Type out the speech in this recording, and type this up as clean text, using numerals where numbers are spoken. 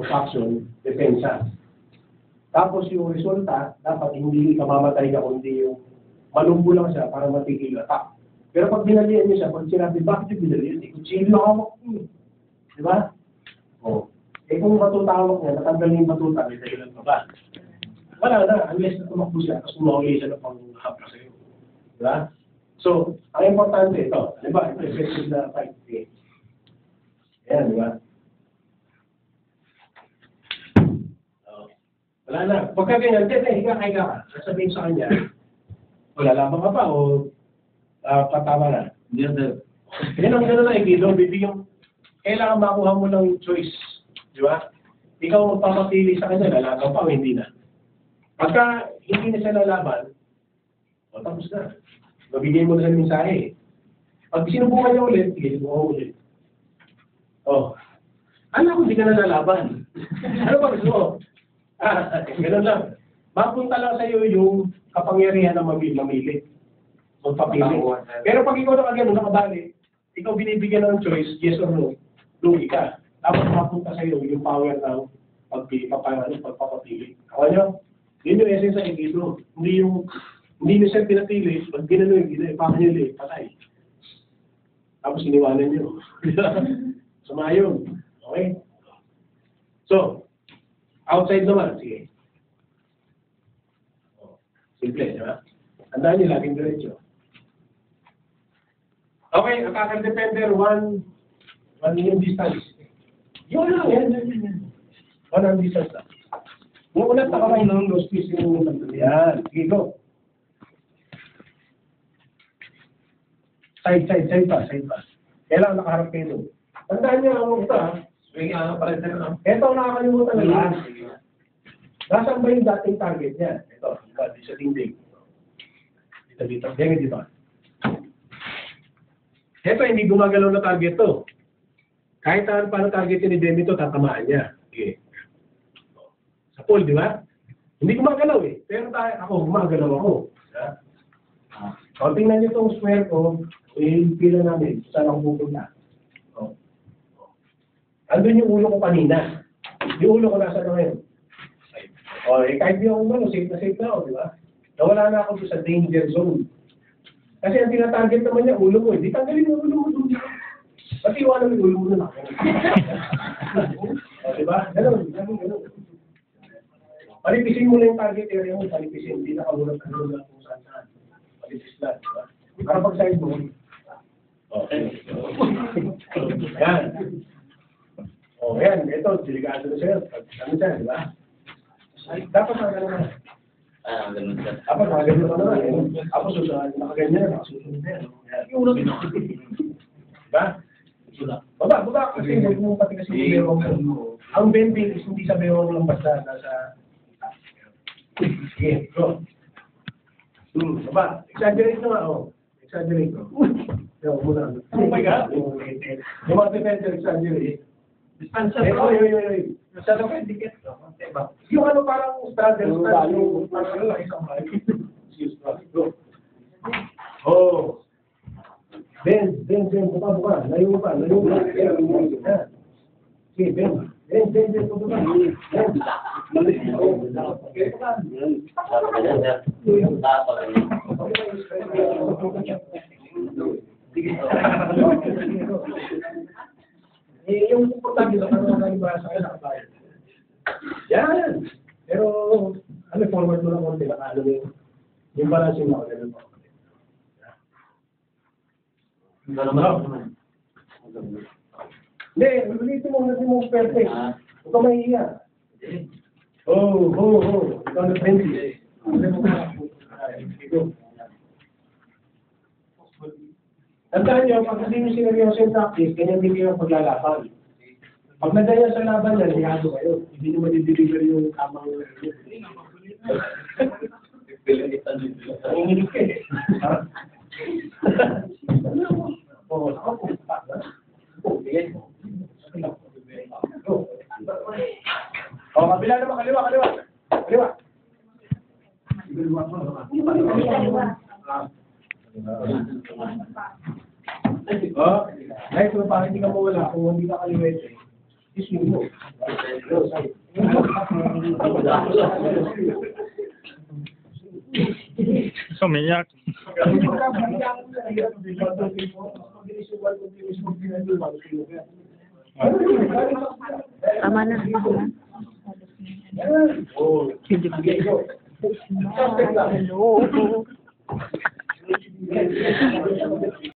of action, depensa. Tapos yung resulta, dapat hindi ka mamatay ka, kundi yung malumbo lang siya para matigil yung attack. Pero pag binalian niya siya, pag sinabi, bakit yung binalian? Kutsilyo hawak niya. Di ba? O. Eh kung matutawak niya, natanggal yung batuta, may dahilan pa ba? Wala na, unless na tumakbo siya, tapos umawali siya ng pang-hapla sa'yo. Di ba? So, ang importante ito, di ba? Ito, effective na fight. Ayan, di ba? Wala na. Pagka ganyan, higa ka. Sasabihin sa kanya, wala lamang ka pa o patama na. Yan ang gano'n na, Guido. Bibigyan, kailangan makuha mo ng choice. Di ba? Ikaw magpapapili sa kanya, lalaban pa o hindi na. Pagka hindi na siya lalaban, o tapos na. Mabigyan mo na ng mensahe. Pag sinubukan niya ulit, sige, sinubukan ulit. O, alam ko, hindi ka na lalaban. Ano ba gusto mo? Ganun lang. Mapunta lang sa'yo yung kapangyarihan na mamili. Magpapili. Pero pag ikaw na gano'n, nakabali, ikaw binibigyan ng choice, yes or no, lugi ka. Tapos mapunta sa'yo yung power ng pagpapapili. Ako nyo? Yun yung essence sa Ikido. Hindi nyo siya pinapili, pag ginano yung gina, pakanyo patay. Tapos iniwanan nyo. Sumayon. Okay? So, outside naman, sige. Simple, di ba? Tandaan niyo, laging diretso. Okay, attacker defender, one yung distance. Yun lang, yan. One ang distance lang. Yung ulat na kamay ng nose piece yung yan. Sige, go. Side pa. Kailangan nakaharap kayo doon. Tandaan niyo, ang ito ito ang nakakalimutan na lahat. Nasaan ba yung dating target niya? Ito, di sa dingding. Dito. Ito, hindi gumagalaw na target to. Kahit paano target ni Demi to, tatamaan niya. Okay. Sa pool, di ba? Hindi gumagalaw eh. Pero gumagalaw ako. So, tingnan niyo itong square ko, pila namin, saan ako pupunta. Andun yung ulo ko kanina. Yung ulo ko nasa na ngayon. O, kahit di ako umano, safe na ako, di ba? Nawala na ako sa danger zone. Kasi ang tinatarget naman niya, ulo mo. Hindi tanggalin mo ulo mo doon. Pati iwanan mo yung ulo mo na. O, di ba? Ganun. Palipisin mo na yung target area mo, palipisin. Hindi nakamulat kung saan. Palipis lang, di ba? Para pag-side mo. Okay. Yan. O, yan. Ito, delikado na sa'yo. Ano siya, di ba? Dapat magano na. Ganun siya. Dapat magano na naman. Tapos nakaganyan, nakasusunod na yan. Yung ulo dito. Diba? Baba. Kasi huwag mo pati kasi yung bewang mo. Ang bending is hindi sa bewang lang basta nasa... Sige, go. Baba. Exaggerate na nga, o. Exaggerate ko. Yo, muna. Oh my God. Yung mga defender, exaggerate. Distansya ko. Masyado kayo dikit. Yung ano parang struggle yung parang laki sa mga. Go. Oh. Ben. Buka. Layo pa. Sige, Ben. Buka. Yung importante lang, ano ba sa akin nakabayad? Yan! Pero, forward mo lang konti, nakalo mo yung balancing mo, ganun mo. Hindi, ulitin mo perfect. Huwag ka mahihiya. Ikaw na friendly. Tandaan nyo, pag hindi nyo sineryoso yung practice, ganyan din kayo paglalaban. Pag nadaya sa laban yan, hiyado kayo. Hindi nyo madideliver yung tamang nanginginig ka eh. Kabila naman, kaliwa. Guys, so parang hindi ka mawala kung hindi ka kaliwete. Isip mo. Sumiyak. Tama na. Hello.